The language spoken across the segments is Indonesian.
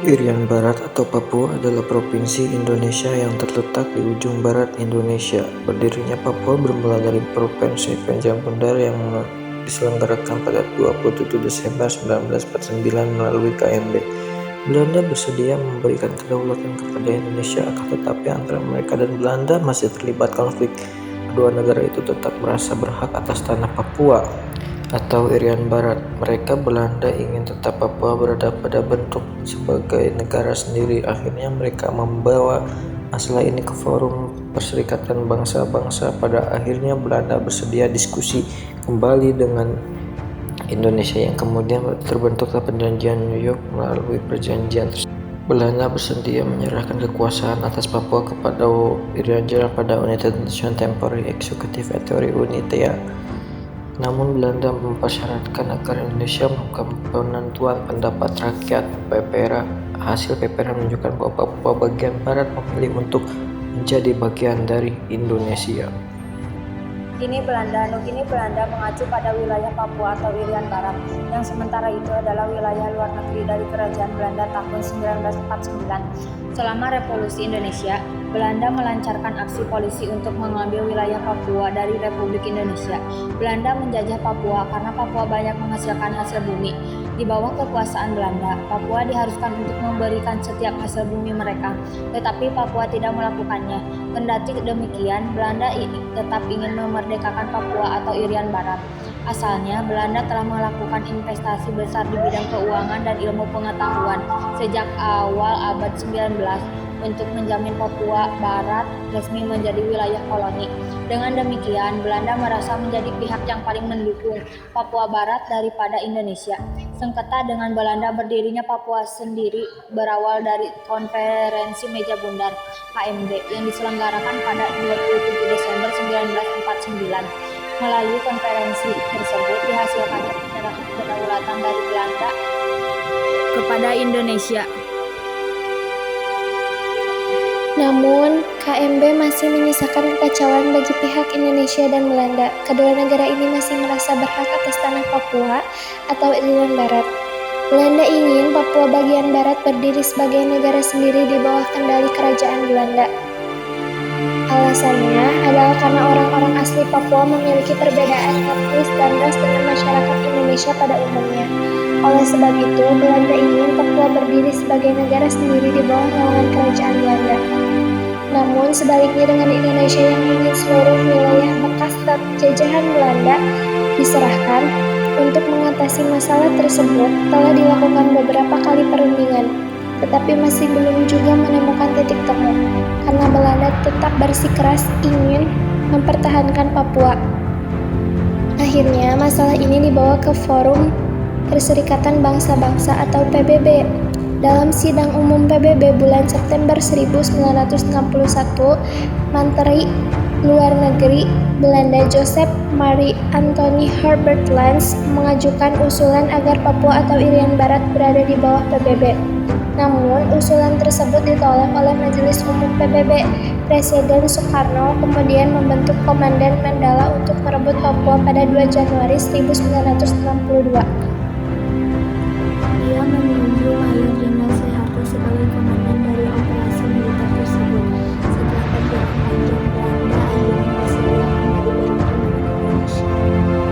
Irian Barat atau Papua adalah provinsi Indonesia yang terletak di ujung barat Indonesia. Berdirinya Papua bermula dari Provinsi Panjang Bundar yang diselenggarakan pada 27 Desember 1949 melalui KMB. Belanda bersedia memberikan kedaulatan kepada Indonesia, akan tetapi antara mereka dan Belanda masih terlibat konflik. Kedua negara itu tetap merasa berhak atas tanah Papua atau Irian Barat. Mereka Belanda ingin tetap Papua berada pada bentuk sebagai negara sendiri. Akhirnya mereka membawa masalah ini ke Forum Perserikatan Bangsa-Bangsa. Pada akhirnya Belanda bersedia diskusi kembali dengan Indonesia yang kemudian terbentuklah Perjanjian New York. Melalui perjanjian tersebut Belanda bersedia menyerahkan kekuasaan atas Papua kepada Irian Barat pada United Nations Temporary Executive Authority (UNITA). Namun Belanda mempersyaratkan agar Indonesia melakukan penentuan pendapat rakyat (PPRA). Hasil PPRA menunjukkan bahwa Papua bagian barat memilih untuk menjadi bagian dari Indonesia. Nugini Belanda mengacu pada wilayah Papua atau Irian Barat, yang sementara itu adalah wilayah luar negeri dari Kerajaan Belanda tahun 1949. Selama Revolusi Indonesia, Belanda melancarkan aksi polisi untuk mengambil wilayah Papua dari Republik Indonesia. Belanda menjajah Papua karena Papua banyak menghasilkan hasil bumi. Di bawah kekuasaan Belanda, Papua diharuskan untuk memberikan setiap hasil bumi mereka, tetapi Papua tidak melakukannya. Kendati demikian, Belanda tetap ingin memerdekakan Papua atau Irian Barat. Asalnya, Belanda telah melakukan investasi besar di bidang keuangan dan ilmu pengetahuan sejak awal abad 19 untuk menjamin Papua Barat resmi menjadi wilayah koloni. Dengan demikian, Belanda merasa menjadi pihak yang paling mendukung Papua Barat daripada Indonesia. Sengketa dengan Belanda berdirinya Papua sendiri berawal dari Konferensi Meja Bundar (KMB) yang diselenggarakan pada 27 Desember 1949. Melalui konferensi tersebut dihasilkannya penyerahan kedaulatan dari Belanda kepada Indonesia. Namun, KMB masih menyisakan kekacauan bagi pihak Indonesia dan Belanda. Kedua negara ini masih merasa berhak atas tanah Papua atau Irian Barat. Belanda ingin Papua bagian barat berdiri sebagai negara sendiri di bawah kendali Kerajaan Belanda. Alasannya adalah karena orang-orang asli Papua memiliki perbedaan etnis dan ras dengan masyarakat Indonesia pada umumnya. Oleh sebab itu, Belanda ingin Papua berdiri sebagai negara sendiri di bawah naungan Kerajaan Belanda. Namun, sebaliknya dengan Indonesia yang ingin seluruh wilayah bekas jajahan Belanda diserahkan. Untuk mengatasi masalah tersebut, telah dilakukan beberapa kali perundingan, tetapi masih belum juga menemukan titik temu, karena Belanda tetap bersikeras ingin mempertahankan Papua. Akhirnya, masalah ini dibawa ke Forum Perserikatan Bangsa-Bangsa atau PBB. Dalam sidang umum PBB bulan September 1961, Menteri Luar Negeri Belanda Joseph Marie Anthony Herbert Lens mengajukan usulan agar Papua atau Irian Barat berada di bawah PBB. Namun, usulan tersebut ditolak oleh Majelis Umum PBB. Presiden Soekarno kemudian membentuk Komandan Mandala untuk merebut Papua pada 2 Januari 1962. Dia menunjuk Mayor Jenderal Soeharto sebagai komandan dari operasi militer tersebut. Setelah perjuangan panjang, Belanda akhirnya bersedia kembali berunding dengan Indonesia.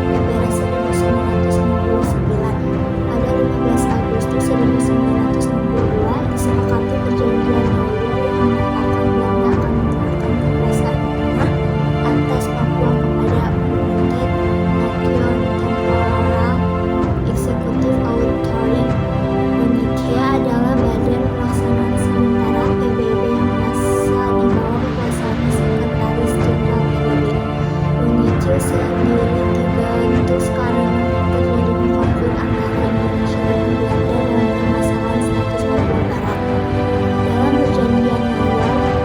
PPRA 1969. Pada 15 Agustus 1962 disepakati perjanjian New York yang menyatakan Belanda akan menyerahkan kekuasaannya atas Papua kepada United Nations Temporal Executive Authority. UNITA adalah badan pelaksanaan sementara PBB yang merasa di bawah kekuasaan Sekretaris Jenderal PBB. UNITA sendiri dibentuk karena terjadinya konflik antara Indonesia dan Belanda dalam permasalahan status Papua Barat. Dalam perjanjian New York,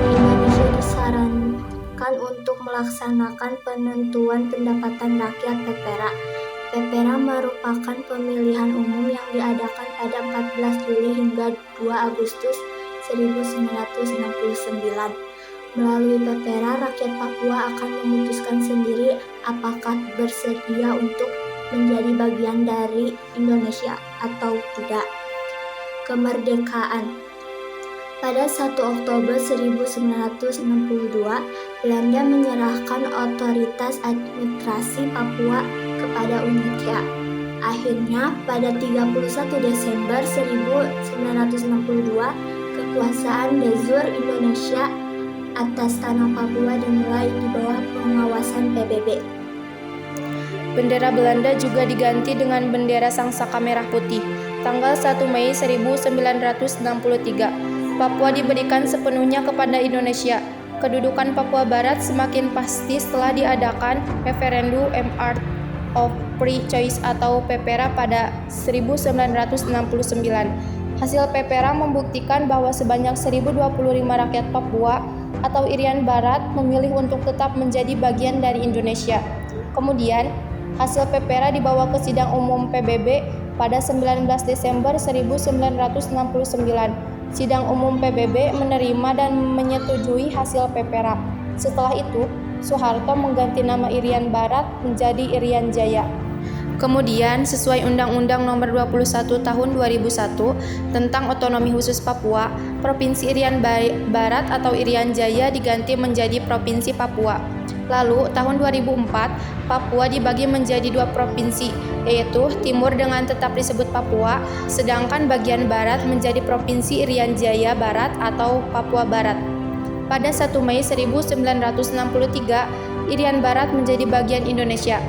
Indonesia disarankan untuk melaksanakan penentuan pendapatan rakyat PPRA. PPRA merupakan pemilihan umum yang diadakan pada 14 Juli hingga 2 Agustus 1969. Melalui PPRA, rakyat Papua akan memutuskan sendiri apakah bersedia untuk menjadi bagian dari Indonesia atau tidak. kemerdekaan. Pada 1 Oktober 1962, Belanda menyerahkan otoritas administrasi Papua kepada UNITA. Akhirnya, pada 31 Desember 1962, kekuasaan de jure Indonesia atas tanah Papua dimulai di bawah pengawasan PBB. Bendera Belanda juga diganti dengan bendera Sangsaka Merah Putih. Tanggal 1 Mei 1963, Papua diberikan sepenuhnya kepada Indonesia. Kedudukan Papua Barat semakin pasti setelah diadakan referendum MR of Free Choice atau PEPERA pada 1969. Hasil PEPERA membuktikan bahwa sebanyak 1025 rakyat Papua atau Irian Barat memilih untuk tetap menjadi bagian dari Indonesia. Kemudian, hasil PEPERA dibawa ke sidang umum PBB pada 19 Desember 1969. Sidang umum PBB menerima dan menyetujui hasil PEPERA. Setelah itu, Soeharto mengganti nama Irian Barat menjadi Irian Jaya. Kemudian, sesuai Undang-Undang Nomor 21 Tahun 2001 tentang Otonomi Khusus Papua, Provinsi Irian Barat atau Irian Jaya diganti menjadi Provinsi Papua. Lalu, tahun 2004, Papua dibagi menjadi 2 provinsi, yaitu Timur dengan tetap disebut Papua, sedangkan bagian Barat menjadi Provinsi Irian Jaya Barat atau Papua Barat. Pada 1 Mei 1963, Irian Barat menjadi bagian Indonesia.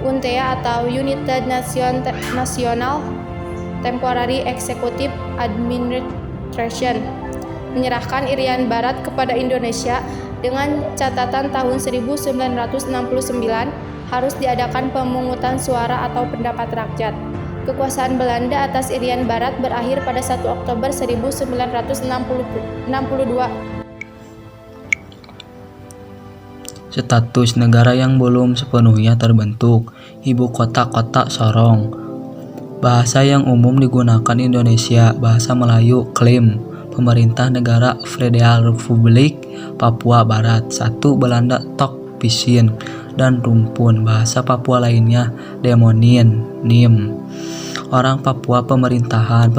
UNTEA atau United National Temporary Executive Administration menyerahkan Irian Barat kepada Indonesia dengan catatan tahun 1969 harus diadakan pemungutan suara atau pendapat rakyat. Kekuasaan Belanda atas Irian Barat berakhir pada 1 Oktober 1962. Status negara yang belum sepenuhnya terbentuk. Ibu kota Sorong. Bahasa yang umum digunakan di Indonesia, bahasa Melayu. Klaim pemerintah negara Federal Republik Papua Barat. 1. Belanda Tok Pisin dan Rumpun. Bahasa Papua lainnya Demonin, Nim. Orang Papua pemerintahan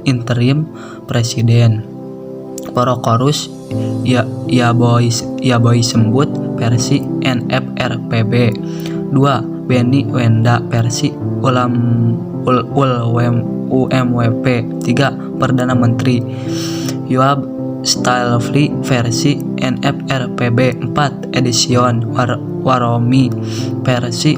interim presiden. Porokorus ya boy sembut versi NFRPB. 2. Beni Wenda versi UMWP. 3. Perdana Menteri Yoav Stylevly versi NFRPB. 4. Edition Waromi versi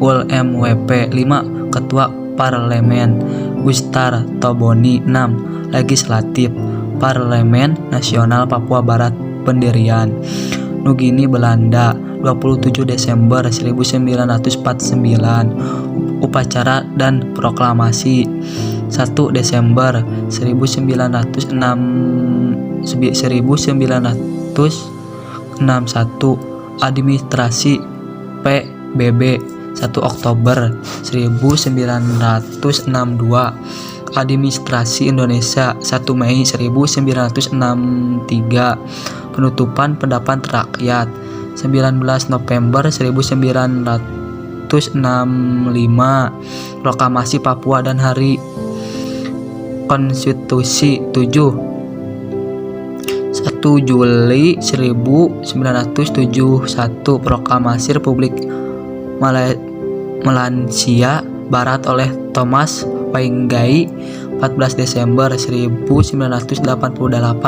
UMWP. 5. Ketua Parlemen Gustar Toboni. 6. Legislatif Parlemen Nasional Papua Barat Pendirian Nugini Belanda 27 Desember 1949. Upacara dan proklamasi 1 Desember 1961. Administrasi PBB 1 Oktober 1962. Administrasi Indonesia 1 Mei 1963. Penutupan pendapat rakyat 19 November 1965. Proklamasi Papua dan Hari Konstitusi 1 Juli 1971. Proklamasi Republik Malaysia Barat oleh Thomas Waingai 14 Desember 1988.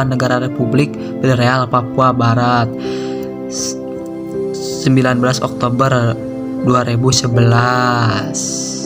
Negara Republik Federal Papua Barat 19 Oktober 2011.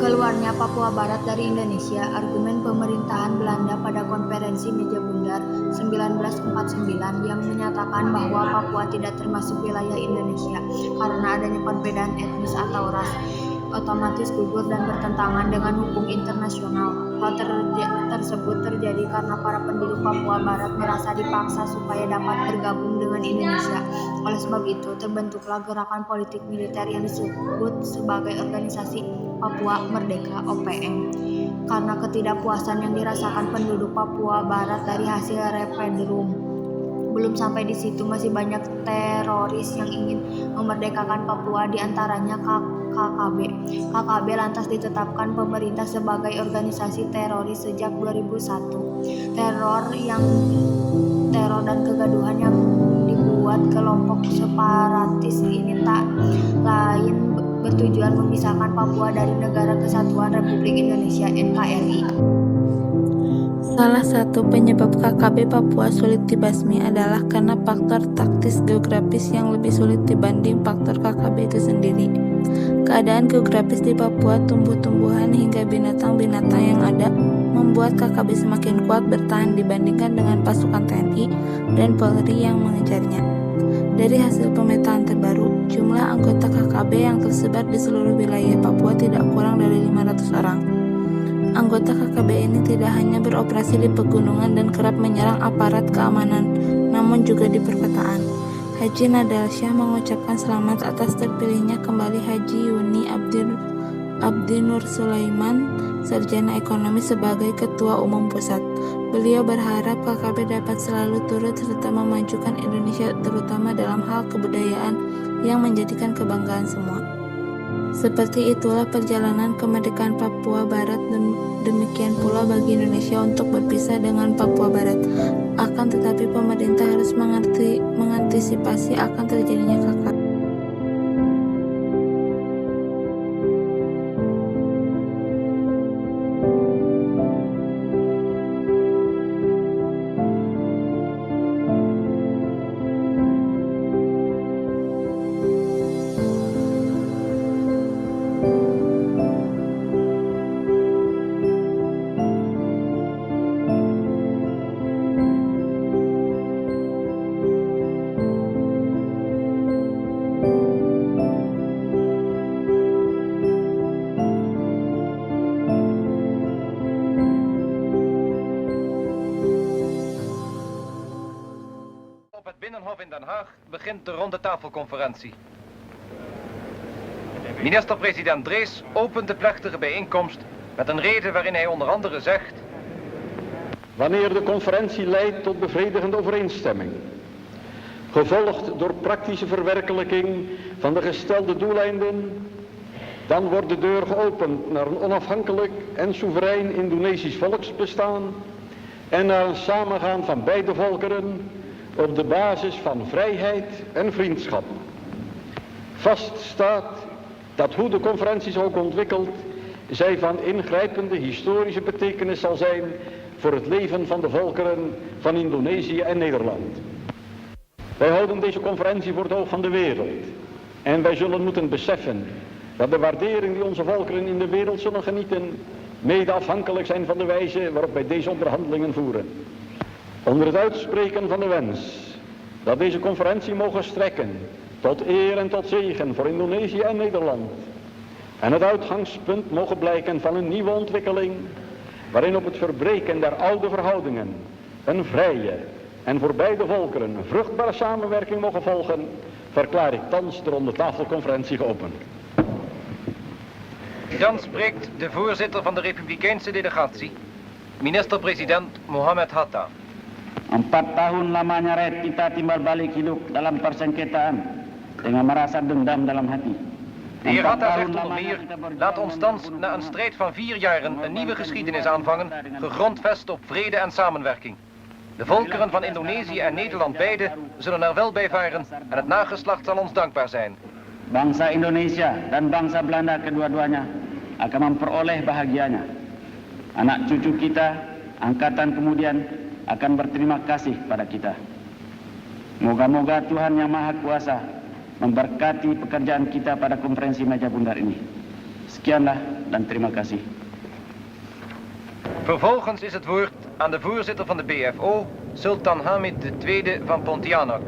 Keluarnya Papua Barat dari Indonesia, argumen pemerintahan Belanda pada konferensi Meja Bundar 1949 yang menyatakan bahwa Papua tidak termasuk wilayah Indonesia karena adanya perbedaan etnis atau ras. otomatis gugur dan bertentangan dengan hukum internasional. Hal tersebut terjadi karena para penduduk Papua Barat merasa dipaksa supaya dapat bergabung dengan Indonesia. Oleh sebab itu, terbentuklah gerakan politik militer yang disebut sebagai Organisasi Papua Merdeka (OPM). Karena ketidakpuasan yang dirasakan penduduk Papua Barat dari hasil referendum. Belum sampai di situ, masih banyak teroris yang ingin memerdekakan Papua, diantaranya KKB. KKB lantas ditetapkan pemerintah sebagai organisasi teroris sejak 2001. Teror dan kegaduhan yang dibuat kelompok separatis ini tak lain bertujuan memisahkan Papua dari Negara Kesatuan Republik Indonesia (NKRI). Salah satu penyebab KKB Papua sulit dibasmi adalah karena faktor taktis geografis yang lebih sulit dibanding faktor KKB itu sendiri. Keadaan geografis di Papua, tumbuh-tumbuhan hingga binatang-binatang yang ada membuat KKB semakin kuat bertahan dibandingkan dengan pasukan TNI dan Polri yang mengejarnya. Dari hasil pemetaan terbaru, jumlah anggota KKB yang tersebar di seluruh wilayah Papua tidak kurang dari 500 orang. Anggota KKB ini tidak hanya beroperasi di pegunungan dan kerap menyerang aparat keamanan, namun juga di perkotaan. Haji Nadalsyah mengucapkan selamat atas terpilihnya kembali Haji Yuni Abdi Nur Sulaiman, sarjana ekonomi sebagai Ketua Umum Pusat. Beliau berharap KKB dapat selalu turut serta memajukan Indonesia terutama dalam hal kebudayaan yang menjadikan kebanggaan semua. Seperti itulah perjalanan kemerdekaan Papua Barat dan demikian pula bagi Indonesia untuk berpisah dengan Papua Barat. Akan tetapi pemerintah harus mengantisipasi akan terjadinya KKB. Op het Binnenhof in Den Haag begint de ronde tafelconferentie. Minister-president Drees opent de plechtige bijeenkomst met een rede waarin hij onder andere zegt: wanneer de conferentie leidt tot bevredigende overeenstemming, gevolgd door praktische verwerkelijking van de gestelde doeleinden, dan wordt de deur geopend naar een onafhankelijk en soeverein Indonesisch volksbestaan en naar een samengaan van beide volkeren op de basis van vrijheid en vriendschap. Vast staat dat hoe de conferentie zich ook ontwikkelt, zij van ingrijpende historische betekenis zal zijn voor het leven van de volkeren van Indonesië en Nederland. Wij houden deze conferentie voor het oog van de wereld en wij zullen moeten beseffen dat de waardering die onze volkeren in de wereld zullen genieten mede afhankelijk zijn van de wijze waarop wij deze onderhandelingen voeren. Onder het uitspreken van de wens dat deze conferentie mogen strekken tot eer en tot zegen voor Indonesië en Nederland en het uitgangspunt mogen blijken van een nieuwe ontwikkeling waarin op het verbreken der oude verhoudingen een vrije en voor beide volkeren vruchtbare samenwerking mogen volgen, verklaar ik thans de ronde tafelconferentie geopend. Dan spreekt de voorzitter van de Republikeinse delegatie, minister-president Mohammed Hatta. 4 tahun lamanya rakyat kita timbal balik hidup dalam persengketaan dengan merasa dendam dalam hati. De heer Hatta zegt onder meer: laat ons thans na een strijd van 4 jaren een nieuwe geschiedenis aanvangen, gegrondvest op vrede en samenwerking. De volkeren van Indonesië en Nederland beide zullen er wel bij varen en het nageslacht zal ons dankbaar zijn. Bangsa Indonesia dan bangsa Belanda kedua-duanya akan memperoleh bahagianya. Anak cucu kita, angkatan kemudian akan berterima kasih pada kita. Moga-moga Tuhan Yang Maha Kuasa memberkati pekerjaan kita pada konferensi Meja Bundar ini. Sekianlah dan terima kasih. Vervolgens is het woord aan de voorzitter van de BFO, Sultan Hamid II van Pontianak.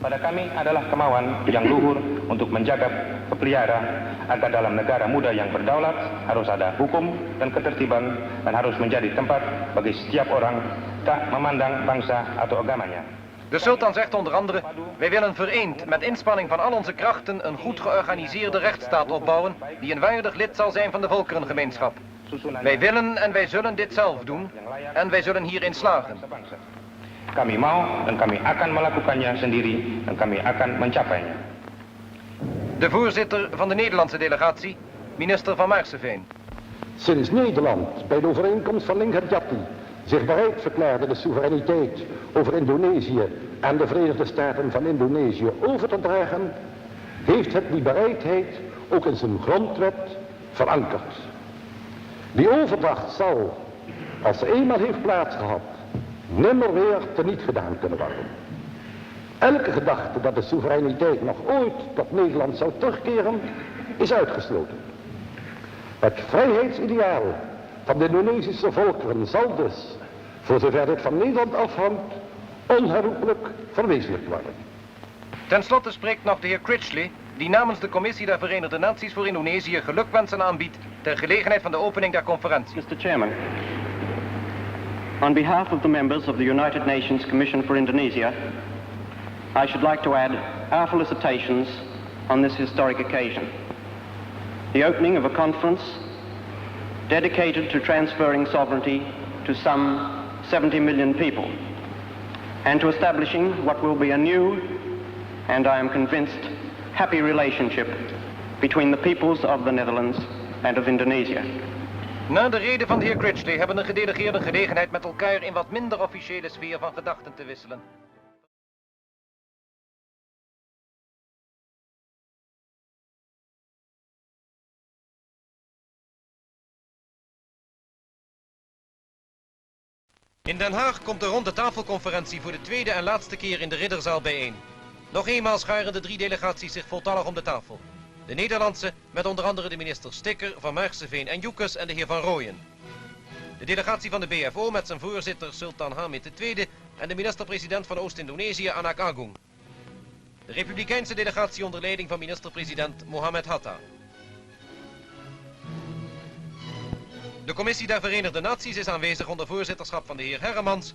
Pada kami adalah kemauan yang luhur untuk menjaga kepelihara agar dalam negara muda yang berdaulat harus ada hukum dan ketertiban dan harus menjadi tempat bagi setiap orang tak memandang bangsa atau agamanya. De sultan zegt onder andere: wij willen vereend met inspanning van al onze krachten een goed georganiseerde rechtsstaat opbouwen die een waardig lid zal zijn van de volkerengemeenschap. Wij willen en wij zullen dit zelf doen en wij zullen hierin slagen. Kami mau dan kami akan melakukannya sendiri dan kami akan mencapainya. De voorzitter van de Nederlandse delegatie, minister van Maarseveen. Sinds Nederland bij de overeenkomst van Linggadjati zich bereid verklaarde de soevereiniteit over Indonesië aan de Verenigde Staten van Indonesië over te dragen, heeft het die bereidheid ook in zijn grondwet verankerd. Die overdracht zal, als ze eenmaal heeft plaatsgehad, nimmer weer teniet gedaan kunnen worden. Elke gedachte dat de soevereiniteit nog ooit tot Nederland zou terugkeren, is uitgesloten. Het vrijheidsideaal van de Indonesische volkeren zal dus, voor zover dit van Nederland afhangt, onherroepelijk verwezenlijkt worden. Ten slotte spreekt nog de heer Critchley, die namens de Commissie der Verenigde Naties voor Indonesië gelukwensen aanbiedt ter gelegenheid van de opening der conferentie. Mr. Chairman, on behalf of the members of the United Nations Commission for Indonesia, I should like to add our felicitations on this historic occasion. The opening of a conference dedicated to transferring sovereignty to some 70 million people and to establishing what will be a new, and I am convinced, happy relationship between the peoples of the Netherlands and of Indonesia. Na de reden van de heer Critchley hebben de gedelegeerden gelegenheid met elkaar in wat minder officiële sfeer van gedachten te wisselen. In Den Haag komt de ronde tafelconferentie voor de tweede en laatste keer in de Ridderzaal bijeen. Nog eenmaal scharen de drie delegaties zich voltallig om de tafel. De Nederlandse met onder andere de minister Stikker, Van Maarseveen en Joekes en de heer Van Rooyen. De delegatie van de BFO met zijn voorzitter Sultan Hamid II en de minister-president van Oost-Indonesië Anak Agung. De republikeinse delegatie onder leiding van minister-president Mohammed Hatta. De Commissie der Verenigde Naties is aanwezig onder voorzitterschap van de heer Herremans.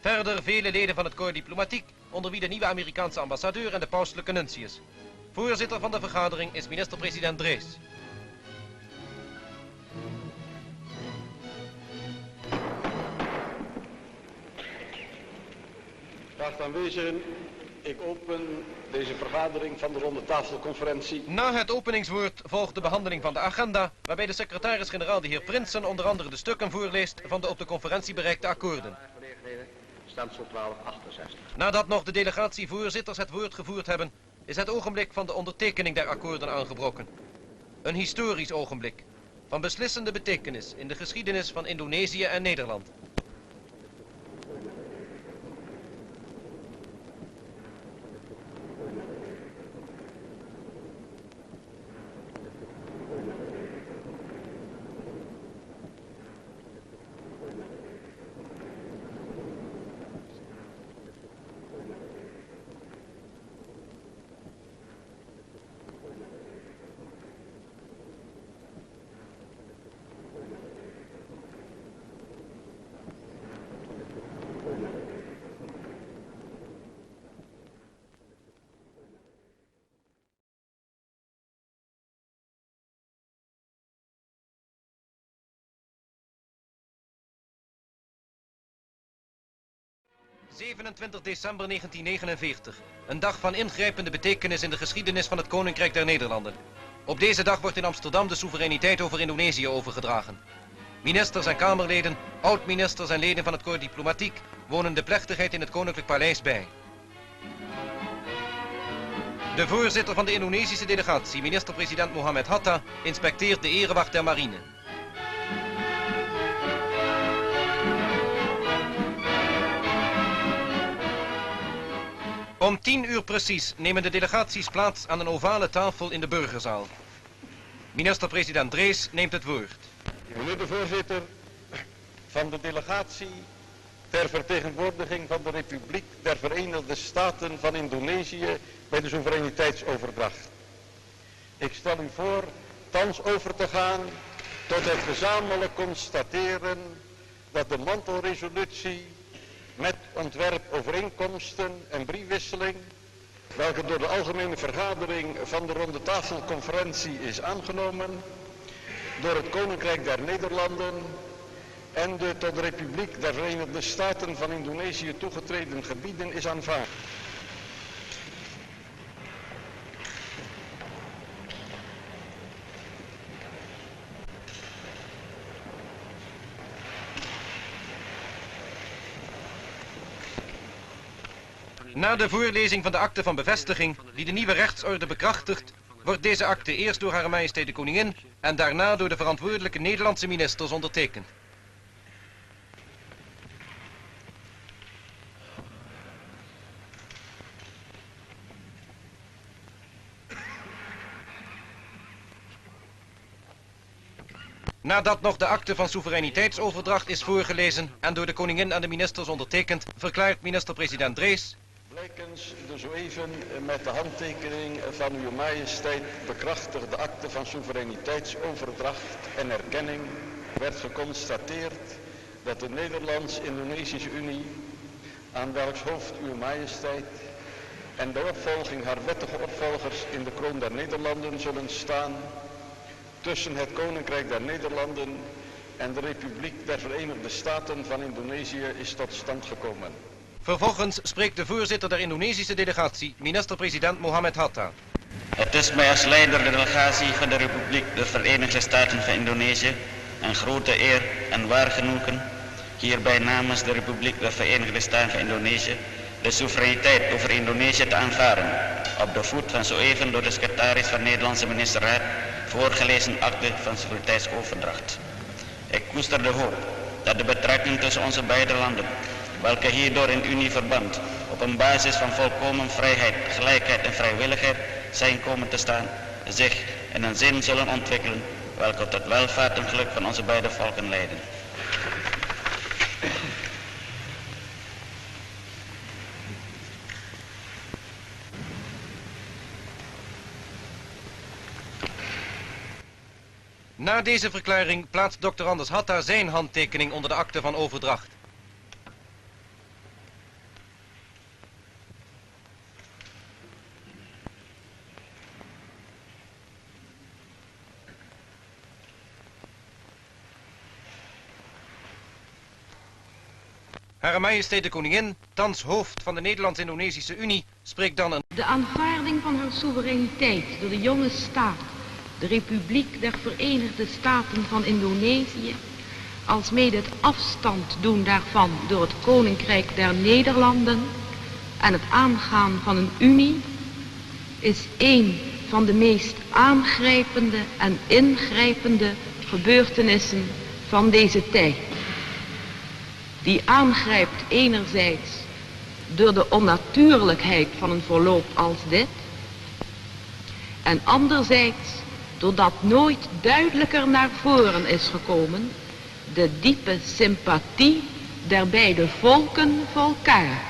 Verder vele leden van het Corps Diplomatiek, onder wie de nieuwe Amerikaanse ambassadeur en de pauselijke nuntius. Voorzitter van de vergadering is minister-president Drees. Geachte aanwezigen, ik open deze vergadering van de ronde tafelconferentie. Na het openingswoord volgt de behandeling van de agenda, waarbij de secretaris-generaal de heer Prinsen onder andere de stukken voorleest van de op de conferentie bereikte akkoorden. Stelsel 1268. Nadat nog de delegatievoorzitters het woord gevoerd hebben, is het ogenblik van de ondertekening der akkoorden aangebroken. Een historisch ogenblik, van beslissende betekenis in de geschiedenis van Indonesië en Nederland. ...27 december 1949, een dag van ingrijpende betekenis in de geschiedenis van het Koninkrijk der Nederlanden. Op deze dag wordt in Amsterdam de soevereiniteit over Indonesië overgedragen. Ministers en Kamerleden, oud-ministers en leden van het Corps Diplomatiek wonen de plechtigheid in het Koninklijk Paleis bij. De voorzitter van de Indonesische delegatie, minister-president Mohammed Hatta, inspecteert de erewacht der marine. Om 10 uur precies nemen de delegaties plaats aan een ovale tafel in de burgerzaal. Minister-president Drees neemt het woord. Meneer de voorzitter van de delegatie ter vertegenwoordiging van de Republiek der Verenigde Staten van Indonesië bij de soevereiniteitsoverdracht. Ik stel u voor thans over te gaan tot het gezamenlijk constateren dat de mantelresolutie met ontwerpovereenkomsten en briefwisseling, welke door de Algemene Vergadering van de Ronde Tafelconferentie is aangenomen, door het Koninkrijk der Nederlanden en de tot de Republiek der Verenigde Staten van Indonesië toegetreden gebieden is aanvaard. Na de voorlezing van de akte van bevestiging die de nieuwe rechtsorde bekrachtigt, wordt deze akte eerst door Hare Majesteit de Koningin en daarna door de verantwoordelijke Nederlandse ministers ondertekend. Nadat nog de akte van soevereiniteitsoverdracht is voorgelezen en door de koningin en de ministers ondertekend, verklaart minister-president Drees: Blijkens de zo even met de handtekening van uw majesteit bekrachtigde akte van soevereiniteitsoverdracht en erkenning werd geconstateerd dat de Nederlands-Indonesische Unie, aan welks hoofd uw majesteit en de opvolging haar wettige opvolgers in de kroon der Nederlanden zullen staan, tussen het Koninkrijk der Nederlanden en de Republiek der Verenigde Staten van Indonesië is tot stand gekomen. Vervolgens spreekt de voorzitter der Indonesische delegatie, minister-president Mohammed Hatta. Het is mij als leider der delegatie van de Republiek der Verenigde Staten van Indonesië een grote eer en waar genoegen hierbij namens de Republiek der Verenigde Staten van Indonesië de soevereiniteit over Indonesië te aanvaarden op de voet van zo even door de secretaris van de Nederlandse ministerraad voorgelezen akte van soevereiniteitsoverdracht. Ik koester de hoop dat de betrekking tussen onze beide landen, welke hierdoor in unieverband op een basis van volkomen vrijheid, gelijkheid en vrijwilligheid zijn komen te staan, zich in een zin zullen ontwikkelen welke tot welvaart en geluk van onze beide volken leiden. Na deze verklaring plaatst Dr. Anders Hatta zijn handtekening onder de akte van overdracht. Hare Majesteit de Koningin, thans hoofd van de Nederlands-Indonesische Unie, spreekt dan een... De aanvaarding van haar soevereiniteit door de jonge staat, de Republiek der Verenigde Staten van Indonesië, alsmede het afstand doen daarvan door het Koninkrijk der Nederlanden en het aangaan van een unie, is een van de meest aangrijpende en ingrijpende gebeurtenissen van deze tijd. Die aangrijpt enerzijds door de onnatuurlijkheid van een verloop als dit, en anderzijds doordat nooit duidelijker naar voren is gekomen de diepe sympathie der beide volken voor elkaar.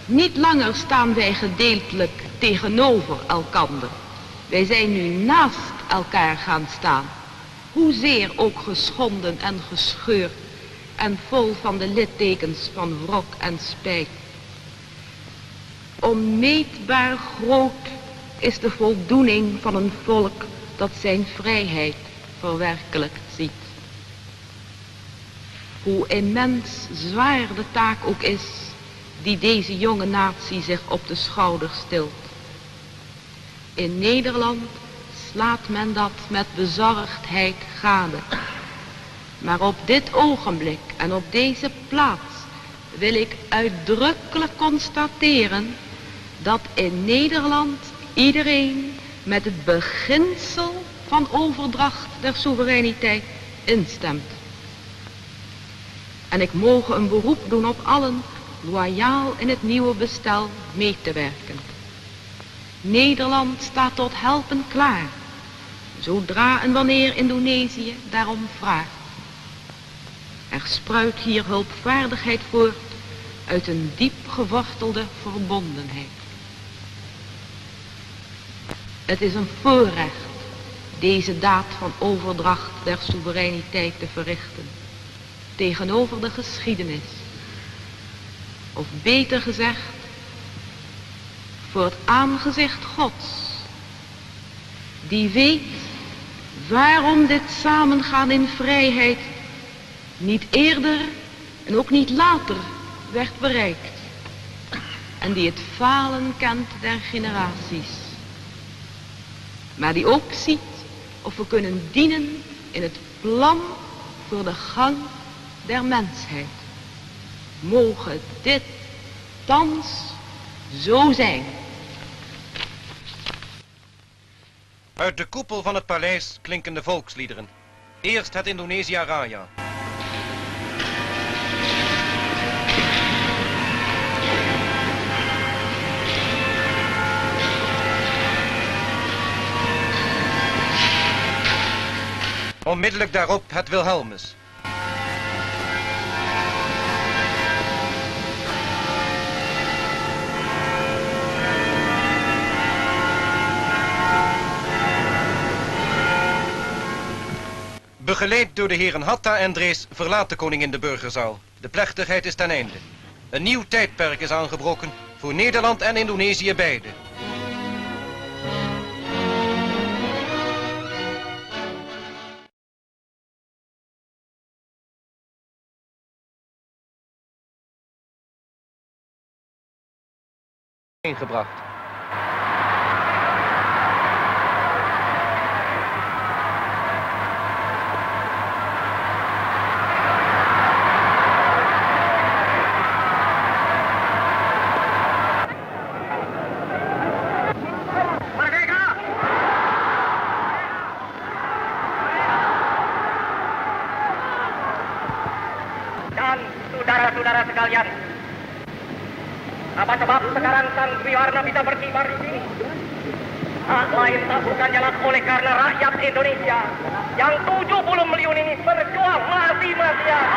Niet langer staan wij gedeeltelijk tegenover elkander. Wij zijn nu naast elkaar gaan staan, hoezeer ook geschonden en gescheurd en vol van de littekens van wrok en spijt. Onmeetbaar groot is de voldoening van een volk dat zijn vrijheid verwerkelijkt ziet. Hoe immens zwaar de taak ook is die deze jonge natie zich op de schouders tilt. In Nederland slaat men dat met bezorgdheid gade. Maar op dit ogenblik en op deze plaats wil ik uitdrukkelijk constateren dat in Nederland iedereen met het beginsel van overdracht der soevereiniteit instemt. En ik moge een beroep doen op allen loyaal in het nieuwe bestel mee te werken. Nederland staat tot helpen klaar, zodra en wanneer Indonesië daarom vraagt. Er Er spruit hier hulpvaardigheid voort uit een diep gewortelde verbondenheid. Het is een voorrecht deze daad van overdracht der soevereiniteit te verrichten tegenover de geschiedenis. Of beter gezegd, voor het aangezicht Gods, die weet waarom dit samengaan in vrijheid niet eerder en ook niet later werd bereikt. En die het falen kent der generaties. Maar die ook ziet of we kunnen dienen in het plan voor de gang der mensheid. Moge dit thans zo zijn. Uit de koepel van het paleis klinken de volksliederen. Eerst het Indonesia Raya. Onmiddellijk daarop het Wilhelmus. Begeleid door de heren Hatta en Drees verlaat de koningin de burgerzaal. De plechtigheid is ten einde. Een nieuw tijdperk is aangebroken voor Nederland en Indonesië beide. Ingebracht. Dan saudara-saudara sekalian, apa sebab sekarang sang Triwarna bisa berkibar di sini? Hak lain tak bukan jalan oleh karena rakyat Indonesia yang 70 miliar ini berjuang mati-matian.